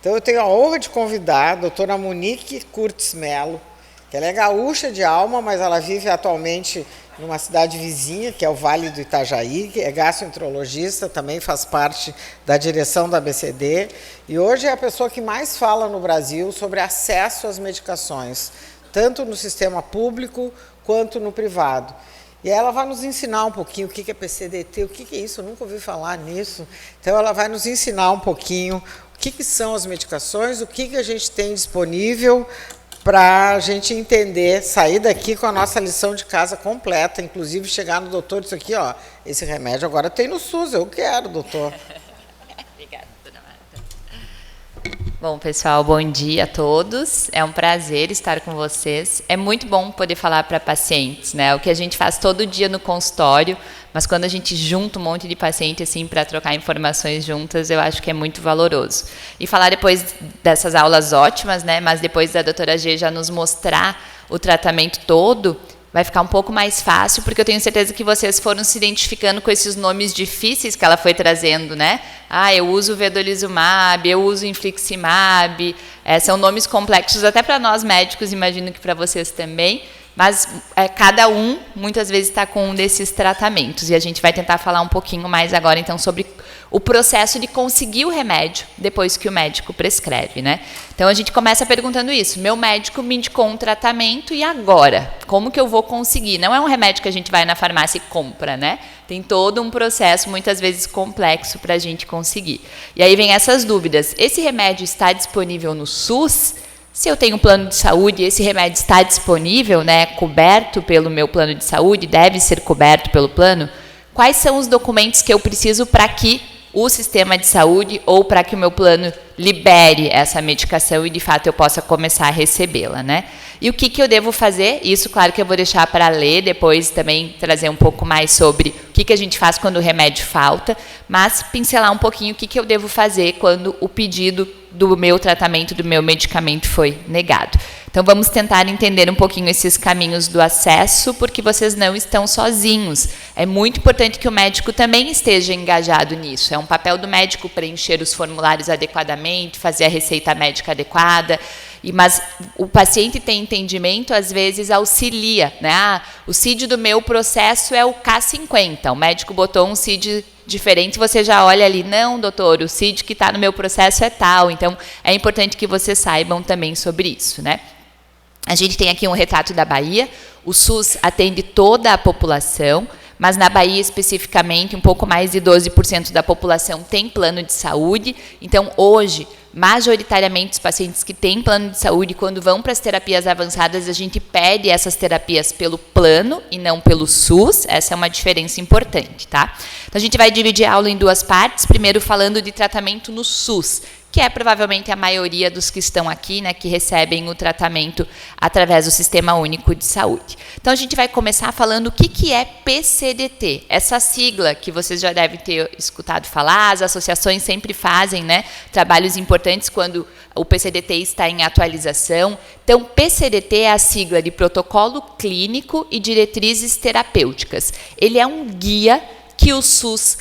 Então, eu tenho a honra de convidar a doutora Monique Curtis Mello, que ela é gaúcha de alma, mas ela vive atualmente numa cidade vizinha, que é o Vale do Itajaí, que é gastroenterologista, também faz parte da direção da ABCD, e hoje é a pessoa que mais fala no Brasil sobre acesso às medicações, tanto no sistema público quanto no privado. E ela vai nos ensinar um pouquinho o que é PCDT, o que é isso, eu nunca ouvi falar nisso. Então, ela vai nos ensinar um pouquinho o que são as medicações, o que a gente tem disponível para a gente entender, sair daqui com a nossa lição de casa completa, inclusive chegar no doutor e dizer aqui, ó, esse remédio agora tem no SUS, eu quero, doutor. Obrigada, dona Marta. Bom, pessoal, bom dia a todos. É um prazer estar com vocês. É muito bom poder falar para pacientes, né? O que a gente faz todo dia no consultório, mas quando a gente junta um monte de paciente assim para trocar informações juntas, eu acho que é muito valoroso. E falar depois dessas aulas ótimas, né? Mas depois da doutora G já nos mostrar o tratamento todo, vai ficar um pouco mais fácil, porque eu tenho certeza que vocês foram se identificando com esses nomes difíceis que ela foi trazendo, né? Ah, eu uso vedolizumab, eu uso infliximab, são nomes complexos até para nós médicos, imagino que para vocês também, mas cada um, muitas vezes, está com um desses tratamentos, e a gente vai tentar falar um pouquinho mais agora, então, sobre o processo de conseguir o remédio depois que o médico prescreve, né? Então, a gente começa perguntando isso. Meu médico me indicou um tratamento e agora? Como que eu vou conseguir? Não é um remédio que a gente vai na farmácia e compra, né? Tem todo um processo, muitas vezes, complexo para a gente conseguir. E aí vem essas dúvidas. Esse remédio está disponível no SUS? Se eu tenho um plano de saúde, esse remédio está disponível, né? Coberto pelo meu plano de saúde, deve ser coberto pelo plano? Quais são os documentos que eu preciso para que o sistema de saúde ou para que o meu plano libere essa medicação e, de fato, eu possa começar a recebê-la, né? E o que eu devo fazer? Isso, claro, que eu vou deixar para ler, depois também trazer um pouco mais sobre o que a gente faz quando o remédio falta, mas pincelar um pouquinho o que eu devo fazer quando o pedido do meu tratamento, do meu medicamento foi negado. Então, vamos tentar entender um pouquinho esses caminhos do acesso, porque vocês não estão sozinhos. É muito importante que o médico também esteja engajado nisso. É um papel do médico preencher os formulários adequadamente, fazer a receita médica adequada, mas o paciente tem entendimento, às vezes auxilia, né? Ah, o CID do meu processo é o K50, o médico botou um CID diferente, você já olha ali, não, doutor, o CID que está no meu processo é tal. Então, é importante que vocês saibam também sobre isso, né? A gente tem aqui um retrato da Bahia. O SUS atende toda a população, mas na Bahia especificamente, um pouco mais de 12% da população tem plano de saúde. Então, hoje, majoritariamente, os pacientes que têm plano de saúde, quando vão para as terapias avançadas, a gente pede essas terapias pelo plano e não pelo SUS. Essa é uma diferença importante, tá? Então, a gente vai dividir a aula em duas partes. Primeiro, falando de tratamento no SUS, que é provavelmente a maioria dos que estão aqui, né, que recebem o tratamento através do Sistema Único de Saúde. Então, a gente vai começar falando o que é PCDT. Essa sigla que vocês já devem ter escutado falar, as associações sempre fazem, né, trabalhos importantes quando o PCDT está em atualização. Então, PCDT é a sigla de Protocolo Clínico e Diretrizes Terapêuticas. Ele é um guia que o SUS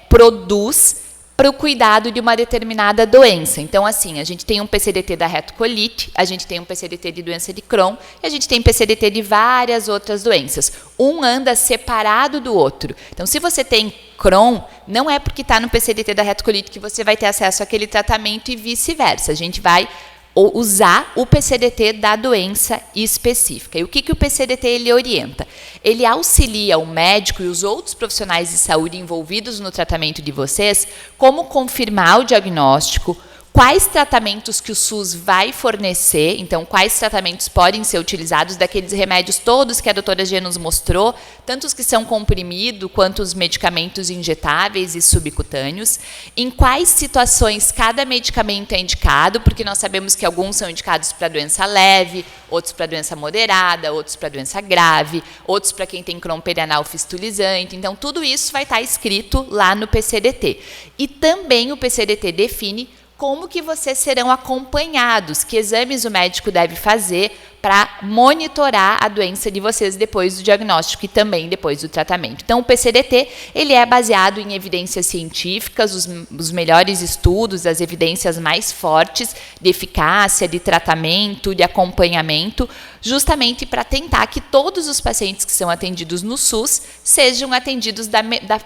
produz para o cuidado de uma determinada doença. Então, assim, a gente tem um PCDT da retocolite, a gente tem um PCDT de doença de Crohn, e a gente tem PCDT de várias outras doenças. Um anda separado do outro. Então, se você tem Crohn, não é porque está no PCDT da retocolite que você vai ter acesso àquele tratamento e vice-versa. A gente vai usar o PCDT da doença específica. E o que o PCDT ele orienta? Ele auxilia o médico e os outros profissionais de saúde envolvidos no tratamento de vocês como confirmar o diagnóstico, quais tratamentos que o SUS vai fornecer, então quais tratamentos podem ser utilizados daqueles remédios todos que a doutora G nos mostrou, tanto os que são comprimido quanto os medicamentos injetáveis e subcutâneos, em quais situações cada medicamento é indicado, porque nós sabemos que alguns são indicados para doença leve, outros para doença moderada, outros para doença grave, outros para quem tem Crohn perianal fistulizante. Então, tudo isso vai estar escrito lá no PCDT. E também o PCDT define como que vocês serão acompanhados, que exames o médico deve fazer para monitorar a doença de vocês depois do diagnóstico e também depois do tratamento. Então, o PCDT, ele é baseado em evidências científicas, os melhores estudos, as evidências mais fortes de eficácia, de tratamento, de acompanhamento, justamente para tentar que todos os pacientes que são atendidos no SUS sejam atendidos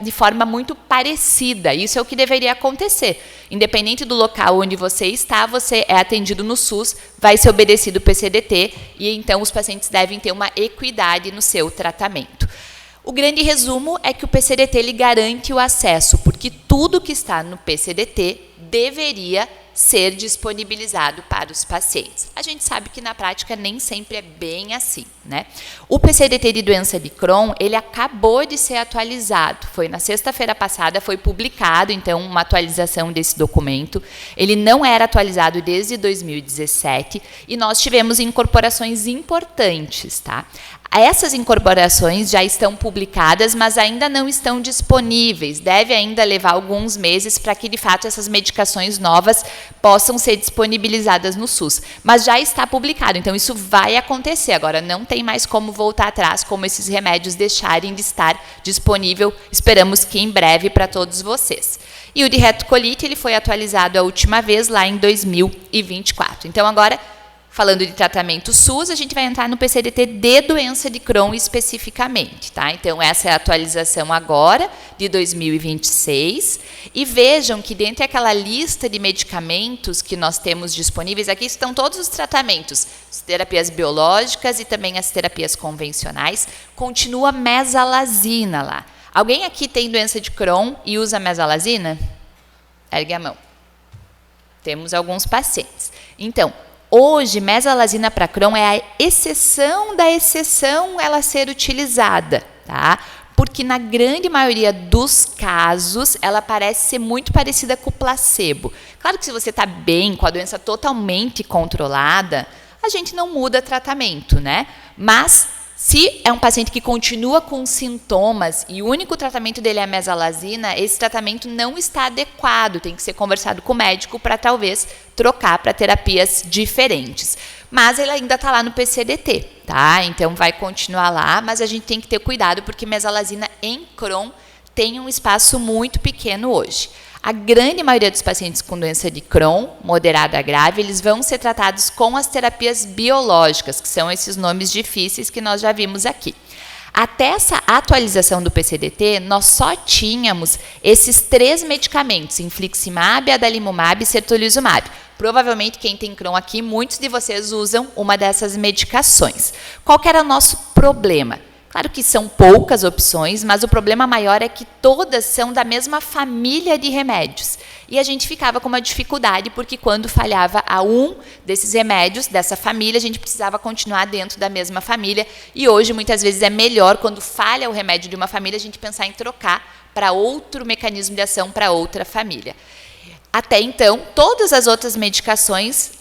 de forma muito parecida. Isso é o que deveria acontecer. Independente do local onde você está, você é atendido no SUS, vai ser obedecido o PCDT e então os pacientes devem ter uma equidade no seu tratamento. O grande resumo é que o PCDT ele garante o acesso, porque tudo que está no PCDT deveria ser disponibilizado para os pacientes. A gente sabe que na prática nem sempre é bem assim, né? O PCDT de doença de Crohn, ele acabou de ser atualizado. Foi na sexta-feira passada, foi publicado, então, uma atualização desse documento. Ele não era atualizado desde 2017 e nós tivemos incorporações importantes, tá? Essas incorporações já estão publicadas, mas ainda não estão disponíveis. Deve ainda levar alguns meses para que, de fato, essas medicações novas possam ser disponibilizadas no SUS. Mas já está publicado, então isso vai acontecer. Agora, não tem mais como voltar atrás, como esses remédios deixarem de estar disponível. Esperamos que em breve para todos vocês. E o de retocolite, ele foi atualizado a última vez lá em 2024. Então, agora, falando de tratamento SUS, a gente vai entrar no PCDT de doença de Crohn especificamente, tá? Então, essa é a atualização agora, de 2026. E vejam que dentro daquela lista de medicamentos que nós temos disponíveis, aqui estão todos os tratamentos, as terapias biológicas e também as terapias convencionais. Continua mesalazina lá. Alguém aqui tem doença de Crohn e usa mesalazina? Ergue a mão. Temos alguns pacientes. Então, hoje, mesalazina para Crohn é a exceção da exceção ela ser utilizada, tá? Porque na grande maioria dos casos, ela parece ser muito parecida com o placebo. Claro que se você está bem, com a doença totalmente controlada, a gente não muda tratamento, né? Mas se é um paciente que continua com sintomas e o único tratamento dele é a mesalazina, esse tratamento não está adequado, tem que ser conversado com o médico para talvez trocar para terapias diferentes. Mas ele ainda está lá no PCDT, tá? Então vai continuar lá, mas a gente tem que ter cuidado porque mesalazina em Crohn tem um espaço muito pequeno hoje. A grande maioria dos pacientes com doença de Crohn, moderada a grave, eles vão ser tratados com as terapias biológicas, que são esses nomes difíceis que nós já vimos aqui. Até essa atualização do PCDT, nós só tínhamos esses 3 medicamentos, infliximab, adalimumab e certolizumab. Provavelmente, quem tem Crohn aqui, muitos de vocês usam uma dessas medicações. Qual que era o nosso problema? Claro que são poucas opções, mas o problema maior é que todas são da mesma família de remédios. E a gente ficava com uma dificuldade, porque quando falhava a um desses remédios, dessa família, a gente precisava continuar dentro da mesma família. E hoje, muitas vezes, é melhor, quando falha o remédio de uma família, a gente pensar em trocar para outro mecanismo de ação, para outra família. Até então, todas as outras medicações,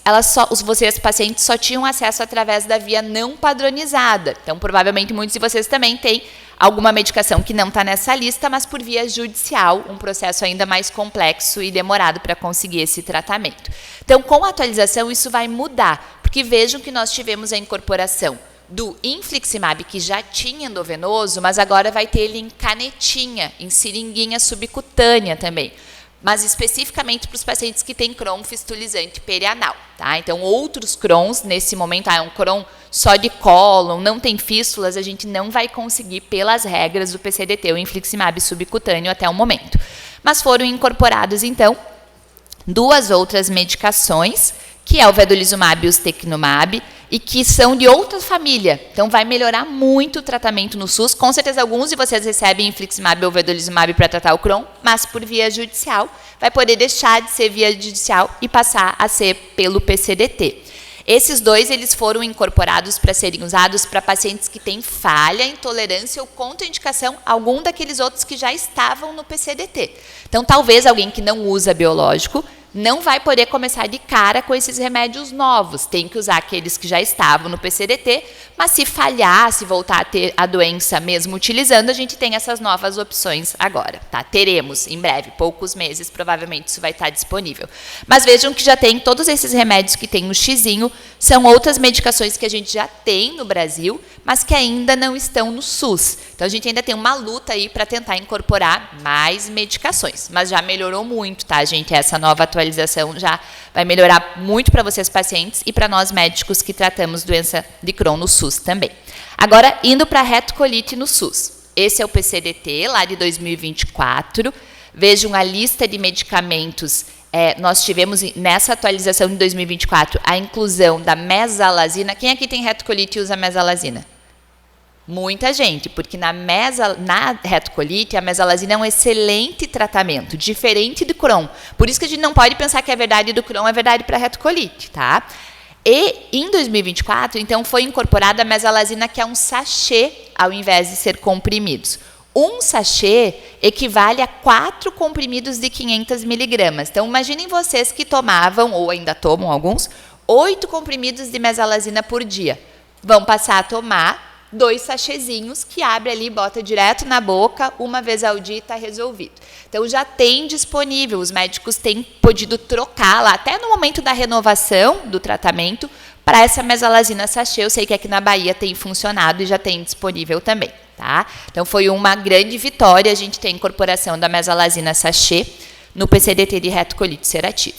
vocês, pacientes, só tinham acesso através da via não padronizada. Então, provavelmente, muitos de vocês também têm alguma medicação que não está nessa lista, mas por via judicial, um processo ainda mais complexo e demorado para conseguir esse tratamento. Então, com a atualização, isso vai mudar, porque vejam que nós tivemos a incorporação do infliximab, que já tinha endovenoso, mas agora vai ter ele em canetinha, em seringuinha subcutânea também. Mas especificamente para os pacientes que têm Crohn fistulizante perianal, tá? Então, outros Crohns, nesse momento, um Crohn só de cólon, não tem fístulas, a gente não vai conseguir, pelas regras do PCDT, o infliximab subcutâneo até o momento. Mas foram incorporados, então, 2 outras medicações, que é o vedolizumab e o ustekinumab, e que são de outra família. Então, vai melhorar muito o tratamento no SUS. Com certeza, alguns de vocês recebem infliximab ou vedolizumab para tratar o Crohn, mas por via judicial. Vai poder deixar de ser via judicial e passar a ser pelo PCDT. Esses 2, eles foram incorporados para serem usados para pacientes que têm falha, intolerância ou contraindicação a algum daqueles outros que já estavam no PCDT. Então, talvez alguém que não usa biológico não vai poder começar de cara com esses remédios novos. Tem que usar aqueles que já estavam no PCDT, mas se falhar, se voltar a ter a doença mesmo utilizando, a gente tem essas novas opções agora, tá? Teremos em breve, poucos meses, provavelmente isso vai estar disponível. Mas vejam que já tem todos esses remédios que tem no xizinho, são outras medicações que a gente já tem no Brasil, mas que ainda não estão no SUS. Então, a gente ainda tem uma luta aí para tentar incorporar mais medicações, mas já melhorou muito, tá, gente? Essa nova atualização já vai melhorar muito para vocês pacientes e para nós médicos que tratamos doença de Crohn no SUS também. Agora, indo para a retocolite no SUS. Esse é o PCDT, lá de 2024. Vejam a lista de medicamentos. Nós tivemos, nessa atualização de 2024, a inclusão da mesalazina. Quem aqui tem retocolite e usa mesalazina? Muita gente, porque na retocolite, a mesalazina é um excelente tratamento, diferente do Crohn. Por isso que a gente não pode pensar que é verdade do Crohn, é verdade para a retocolite, tá? E em 2024, então, foi incorporada a mesalazina, que é um sachê, ao invés de ser comprimidos. Um sachê equivale a 4 comprimidos de 500 miligramas. Então, imaginem vocês que tomavam, ou ainda tomam alguns, 8 comprimidos de mesalazina por dia. Vão passar a tomar 2 sachêzinhos que abre ali, bota direto na boca, uma vez ao dia e está resolvido. Então, já tem disponível, os médicos têm podido trocar lá, até no momento da renovação do tratamento, para essa mesalazina sachê. Eu sei que aqui na Bahia tem funcionado e já tem disponível também, tá? Então, foi uma grande vitória a gente ter a incorporação da mesalazina sachê no PCDT de retocolite ulcerativa.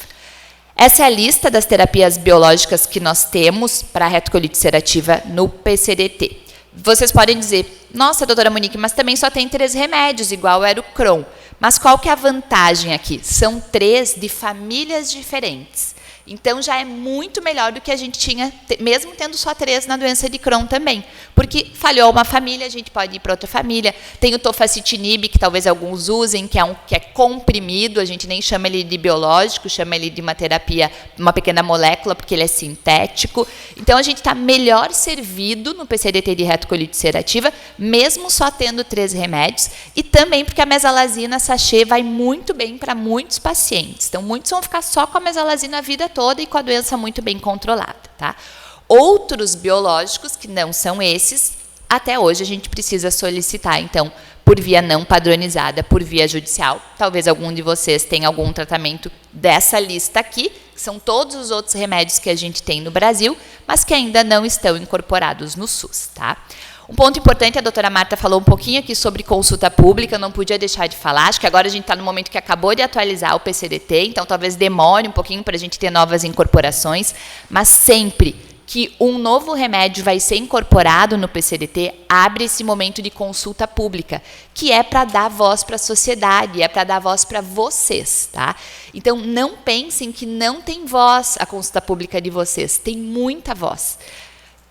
Essa é a lista das terapias biológicas que nós temos para a retocolite ulcerativa no PCDT. Vocês podem dizer, nossa, doutora Monique, mas também só tem 3 remédios, igual era o Crohn. Mas qual que é a vantagem aqui? São 3 de famílias diferentes. Então, já é muito melhor do que a gente tinha, mesmo tendo só 3 na doença de Crohn também. Porque falhou uma família, a gente pode ir para outra família. Tem o tofacitinib, que talvez alguns usem, que é comprimido, a gente nem chama ele de biológico, chama ele de uma terapia, uma pequena molécula, porque ele é sintético. Então, a gente está melhor servido no PCDT de retocolite ulcerativa, mesmo só tendo 3 remédios, e também porque a mesalazina sachê vai muito bem para muitos pacientes. Então, muitos vão ficar só com a mesalazina a vida toda e com a doença muito bem controlada, tá? Outros biológicos, que não são esses, até hoje a gente precisa solicitar, então, por via não padronizada, por via judicial. Talvez algum de vocês tenha algum tratamento dessa lista aqui, que são todos os outros remédios que a gente tem no Brasil, mas que ainda não estão incorporados no SUS, tá? Um ponto importante, a doutora Marta falou um pouquinho aqui sobre consulta pública, eu não podia deixar de falar, acho que agora a gente está no momento que acabou de atualizar o PCDT, então talvez demore um pouquinho para a gente ter novas incorporações, mas sempre que um novo remédio vai ser incorporado no PCDT, abre esse momento de consulta pública, que é para dar voz para a sociedade, é para dar voz para vocês, tá? Então, não pensem que não tem voz a consulta pública de vocês, tem muita voz.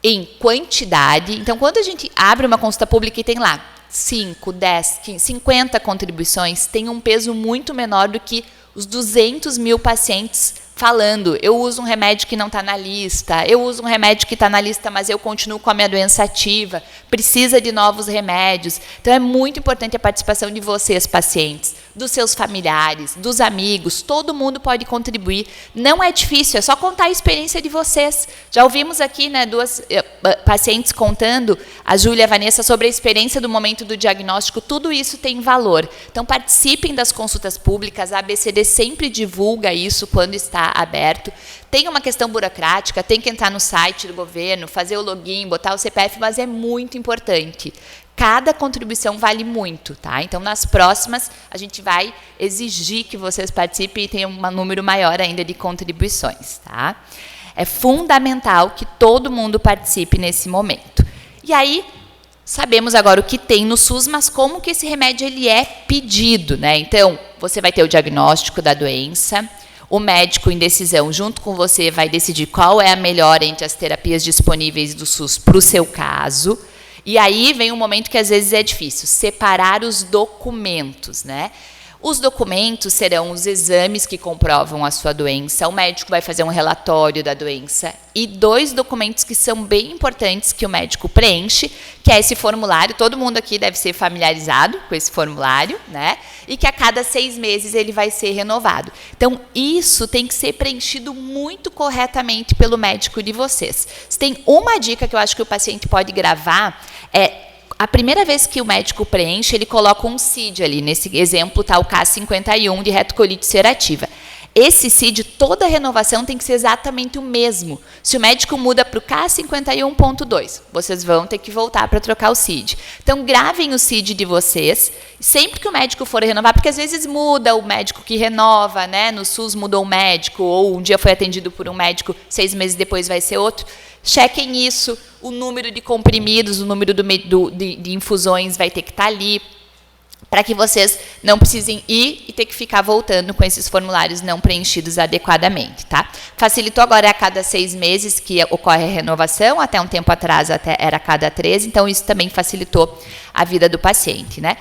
Em quantidade, então, quando a gente abre uma consulta pública e tem lá 5, 10, 15, 50 contribuições, tem um peso muito menor do que os 200 mil pacientes falando, eu uso um remédio que não está na lista, eu uso um remédio que está na lista, mas eu continuo com a minha doença ativa, precisa de novos remédios. Então, é muito importante a participação de vocês, pacientes, dos seus familiares, dos amigos, todo mundo pode contribuir. Não é difícil, é só contar a experiência de vocês. Já ouvimos aqui, né, 2 pacientes contando, a Júlia e a Vanessa, sobre a experiência do momento do diagnóstico, tudo isso tem valor. Então, participem das consultas públicas, a ABCD sempre divulga isso quando está aberto. Tem uma questão burocrática, tem que entrar no site do governo, fazer o login, botar o CPF, mas é muito importante. Cada contribuição vale muito, tá? Então, nas próximas, a gente vai exigir que vocês participem e tenham um número maior ainda de contribuições, tá? É fundamental que todo mundo participe nesse momento. E aí, sabemos agora o que tem no SUS, mas como que esse remédio ele é pedido, né? Então, você vai ter o diagnóstico da doença, o médico em decisão, junto com você, vai decidir qual é a melhor entre as terapias disponíveis do SUS para o seu caso. E aí vem um momento que às vezes é difícil, separar os documentos, né? Os documentos serão os exames que comprovam a sua doença, o médico vai fazer um relatório da doença e 2 documentos que são bem importantes que o médico preenche, que é esse formulário, todo mundo aqui deve ser familiarizado com esse formulário, né? E que a cada 6 meses ele vai ser renovado. Então, isso tem que ser preenchido muito corretamente pelo médico de vocês. Se tem uma dica que eu acho que o paciente pode gravar, a primeira vez que o médico preenche, ele coloca um CID ali. Nesse exemplo está o K51 de retocolite ulcerativa. Esse CID, toda renovação tem que ser exatamente o mesmo. Se o médico muda para o K51.2, vocês vão ter que voltar para trocar o CID. Então, gravem o CID de vocês, sempre que o médico for renovar, porque às vezes muda o médico que renova, né? No SUS mudou o médico, ou um dia foi atendido por um médico, 6 meses depois vai ser outro. Chequem isso, o número de comprimidos, o número de infusões vai ter que estar ali, para que vocês não precisem ir e ter que ficar voltando com esses formulários não preenchidos adequadamente, tá? Facilitou agora a cada 6 meses que ocorre a renovação, até um tempo atrás até era a cada 13, então isso também facilitou a vida do paciente, né?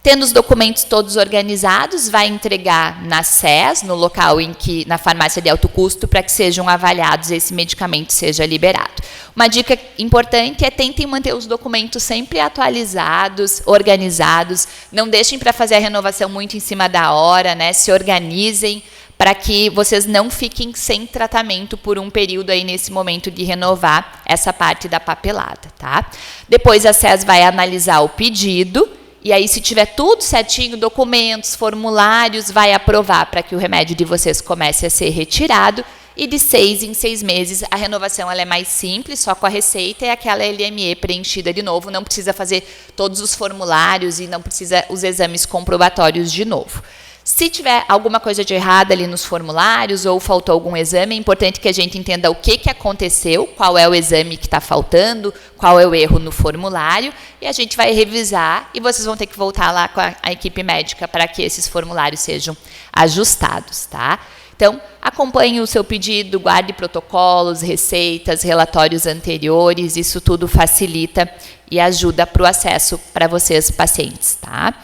Tendo os documentos todos organizados, vai entregar na SES, no local na farmácia de alto custo, para que sejam avaliados e esse medicamento seja liberado. Uma dica importante é tentem manter os documentos sempre atualizados, organizados, não deixem para fazer a renovação muito em cima da hora, né? Se organizem para que vocês não fiquem sem tratamento por um período aí nesse momento de renovar essa parte da papelada, tá? Depois a SES vai analisar o pedido. E aí, se tiver tudo certinho, documentos, formulários, vai aprovar para que o remédio de vocês comece a ser retirado. E de 6 em 6 meses, a renovação ela é mais simples, só com a receita e aquela LME preenchida de novo. Não precisa fazer todos os formulários e não precisa os exames comprobatórios de novo. Se tiver alguma coisa de errado ali nos formulários ou faltou algum exame, é importante que a gente entenda o que aconteceu, qual é o exame que está faltando, qual é o erro no formulário, e a gente vai revisar e vocês vão ter que voltar lá com a equipe médica para que esses formulários sejam ajustados, tá? Então, acompanhe o seu pedido, guarde protocolos, receitas, relatórios anteriores, isso tudo facilita e ajuda para o acesso para vocês, pacientes, tá?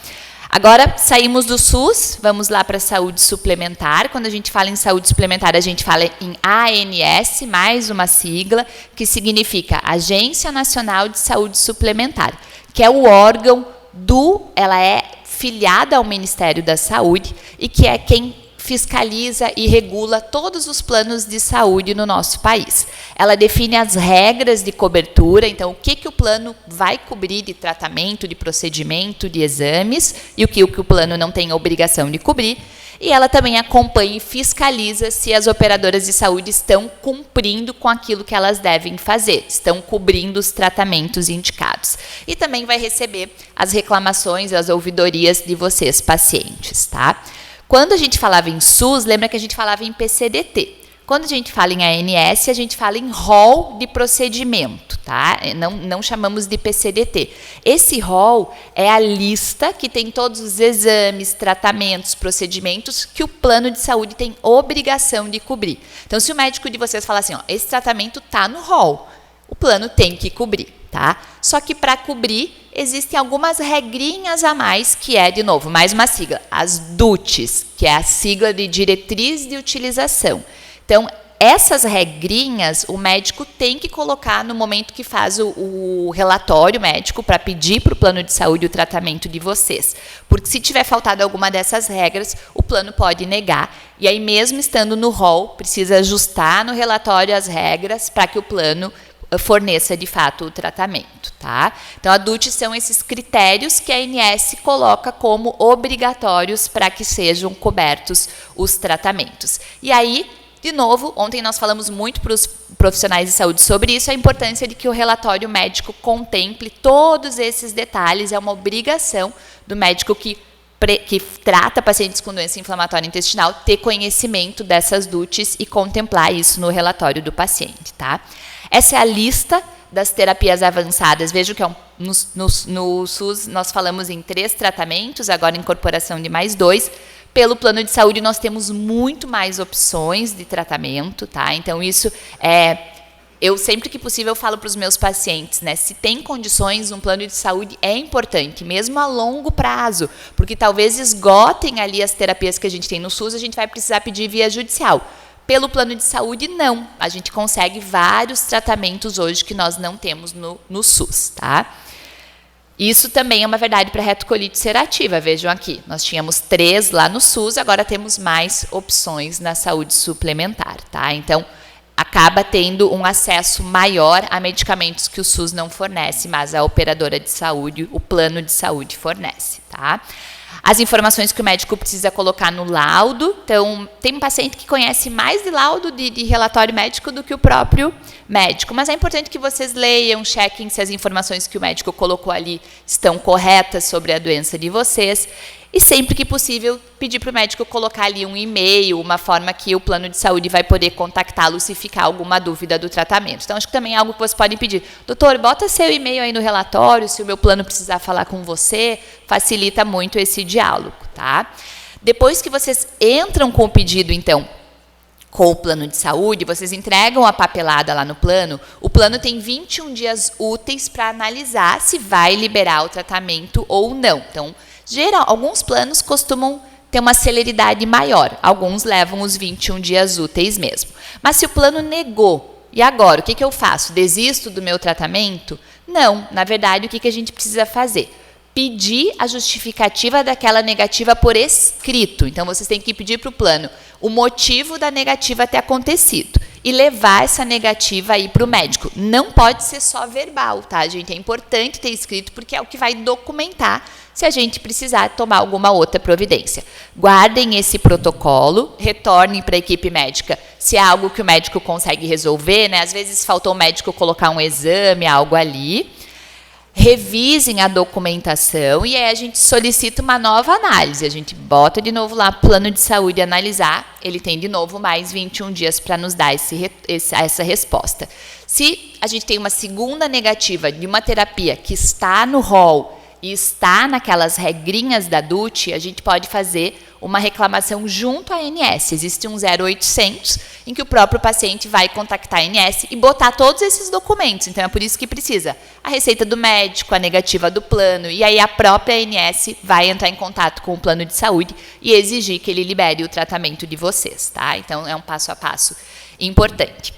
Agora, saímos do SUS, vamos lá para a saúde suplementar. Quando a gente fala em saúde suplementar, a gente fala em ANS, mais uma sigla, que significa Agência Nacional de Saúde Suplementar, que é o órgão ela é filiada ao Ministério da Saúde e que é quem fiscaliza e regula todos os planos de saúde no nosso país. Ela define as regras de cobertura, então o que o plano vai cobrir de tratamento, de procedimento, de exames, e o que o plano não tem obrigação de cobrir. E ela também acompanha e fiscaliza se as operadoras de saúde estão cumprindo com aquilo que elas devem fazer, estão cobrindo os tratamentos indicados. E também vai receber as reclamações, as ouvidorias de vocês, pacientes, tá? Quando a gente falava em SUS, lembra que a gente falava em PCDT. Quando a gente fala em ANS, a gente fala em rol de procedimento, tá? Não chamamos de PCDT. Esse rol é a lista que tem todos os exames, tratamentos, procedimentos que o plano de saúde tem obrigação de cobrir. Então, se o médico de vocês falar assim, ó, esse tratamento está no rol, o plano tem que cobrir, tá? Só que para cobrir, existem algumas regrinhas a mais, que é, de novo, mais uma sigla, as DUTs, que é a sigla de Diretriz de Utilização. Então, essas regrinhas o médico tem que colocar no momento que faz o relatório médico para pedir para o plano de saúde o tratamento de vocês. Porque se tiver faltado alguma dessas regras, o plano pode negar. E aí, mesmo estando no rol, precisa ajustar no relatório as regras para que o plano forneça, de fato, o tratamento, tá? Então, a DUT são esses critérios que a ANS coloca como obrigatórios para que sejam cobertos os tratamentos. E aí, de novo, ontem nós falamos muito para os profissionais de saúde sobre isso, a importância de que o relatório médico contemple todos esses detalhes, é uma obrigação do médico que trata pacientes com doença inflamatória intestinal ter conhecimento dessas DUTs e contemplar isso no relatório do paciente, tá? Essa é a lista das terapias avançadas. Vejam que no SUS nós falamos em 3 tratamentos, agora incorporação de mais 2. Pelo plano de saúde nós temos muito mais opções de tratamento, tá? Então isso eu sempre que possível falo para os meus pacientes, né? Se tem condições, um plano de saúde é importante, mesmo a longo prazo, porque talvez esgotem ali as terapias que a gente tem no SUS, a gente vai precisar pedir via judicial. Pelo plano de saúde, não. A gente consegue vários tratamentos hoje que nós não temos no SUS, tá? Isso também é uma verdade para retocolite ulcerativa. Vejam aqui, nós tínhamos 3 lá no SUS, agora temos mais opções na saúde suplementar, tá? Então, acaba tendo um acesso maior a medicamentos que o SUS não fornece, mas a operadora de saúde, o plano de saúde fornece, tá? As informações que o médico precisa colocar no laudo. Então, tem um paciente que conhece mais de laudo de relatório médico do que o próprio médico. Mas é importante que vocês leiam, chequem se as informações que o médico colocou ali estão corretas sobre a doença de vocês. E sempre que possível, pedir para o médico colocar ali um e-mail, uma forma que o plano de saúde vai poder contactá-lo se ficar alguma dúvida do tratamento. Então, acho que também é algo que vocês podem pedir. Doutor, bota seu e-mail aí no relatório, se o meu plano precisar falar com você, facilita muito esse diálogo, tá? Depois que vocês entram com o pedido, então, com o plano de saúde, vocês entregam a papelada lá no plano, o plano tem 21 dias úteis para analisar se vai liberar o tratamento ou não. Então, alguns planos costumam ter uma celeridade maior, alguns levam os 21 dias úteis mesmo. Mas se o plano negou, e agora, o que eu faço? Desisto do meu tratamento? Não, na verdade, o que a gente precisa fazer? Pedir a justificativa daquela negativa por escrito. Então, vocês têm que pedir para o plano o motivo da negativa ter acontecido e levar essa negativa aí para o médico. Não pode ser só verbal, tá, gente? É importante ter escrito, porque é o que vai documentar se a gente precisar tomar alguma outra providência. Guardem esse protocolo, retornem para a equipe médica se é algo que o médico consegue resolver, né? Às vezes faltou o médico colocar um exame, algo ali. Revisem a documentação e aí a gente solicita uma nova análise. A gente bota de novo lá plano de saúde analisar, ele tem de novo mais 21 dias para nos dar essa resposta. Se a gente tem uma segunda negativa de uma terapia que está no rol e está naquelas regrinhas da DUT, a gente pode fazer uma reclamação junto à ANS. Existe um 0800 em que o próprio paciente vai contactar a ANS e botar todos esses documentos. Então, é por isso que precisa a receita do médico, a negativa do plano, e aí a própria ANS vai entrar em contato com o plano de saúde e exigir que ele libere o tratamento de vocês, tá? Então, é um passo a passo importante.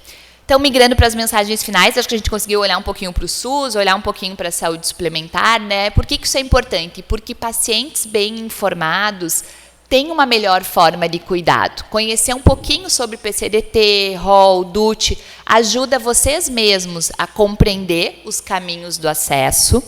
Então, migrando para as mensagens finais, acho que a gente conseguiu olhar um pouquinho para o SUS, olhar um pouquinho para a saúde suplementar, né? Por que isso é importante? Porque pacientes bem informados têm uma melhor forma de cuidado. Conhecer um pouquinho sobre PCDT, rol, DUT, ajuda vocês mesmos a compreender os caminhos do acesso.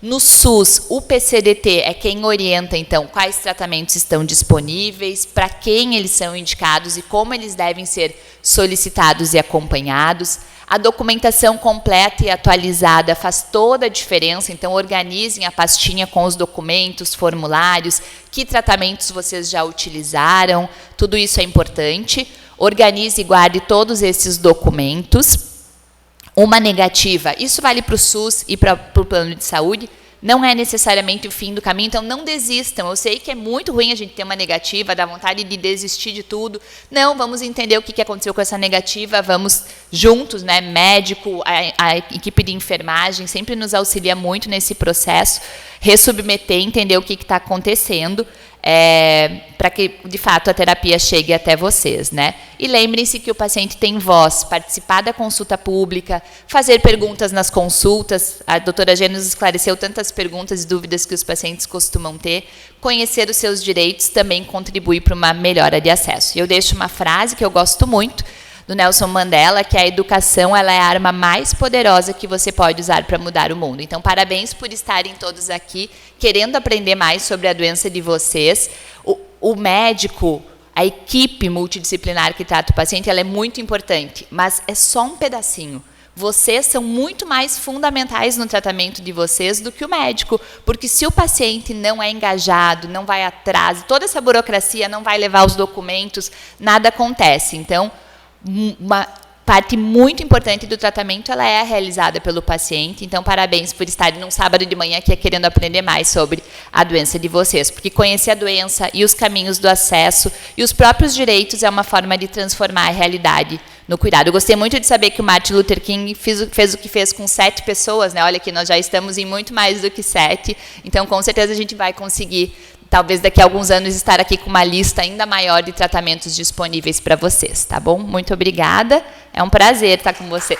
No SUS, o PCDT é quem orienta, então, quais tratamentos estão disponíveis, para quem eles são indicados e como eles devem ser solicitados e acompanhados. A documentação completa e atualizada faz toda a diferença, então organizem a pastinha com os documentos, formulários, que tratamentos vocês já utilizaram, tudo isso é importante. Organize e guarde todos esses documentos. Uma negativa, isso vale para o SUS e para o plano de saúde, não é necessariamente o fim do caminho, então não desistam. Eu sei que é muito ruim a gente ter uma negativa, dá vontade de desistir de tudo. Não, vamos entender o que aconteceu com essa negativa, vamos juntos, né, médico, a equipe de enfermagem sempre nos auxilia muito nesse processo, ressubmeter, entender o que está acontecendo, para que, de fato, a terapia chegue até vocês, né? E lembrem-se que o paciente tem voz, participar da consulta pública, fazer perguntas nas consultas. A doutora Gê nos esclareceu tantas perguntas e dúvidas que os pacientes costumam ter. Conhecer os seus direitos também contribui para uma melhora de acesso. E eu deixo uma frase que eu gosto muito, do Nelson Mandela, que a educação ela é a arma mais poderosa que você pode usar para mudar o mundo. Então, parabéns por estarem todos aqui, querendo aprender mais sobre a doença de vocês. O médico, a equipe multidisciplinar que trata o paciente, ela é muito importante, mas é só um pedacinho. Vocês são muito mais fundamentais no tratamento de vocês do que o médico, porque se o paciente não é engajado, não vai atrás, toda essa burocracia não vai levar os documentos, nada acontece. Então, parte muito importante do tratamento, ela é realizada pelo paciente. Então, parabéns por estarem num sábado de manhã aqui querendo aprender mais sobre a doença de vocês. Porque conhecer a doença e os caminhos do acesso e os próprios direitos é uma forma de transformar a realidade no cuidado. Eu gostei muito de saber que o Martin Luther King fez o que fez com 7 pessoas, né? Olha que nós já estamos em muito mais do que 7. Então, com certeza, a gente vai conseguir, talvez daqui a alguns anos, estar aqui com uma lista ainda maior de tratamentos disponíveis para vocês, tá bom? Muito obrigada. É um prazer estar com vocês.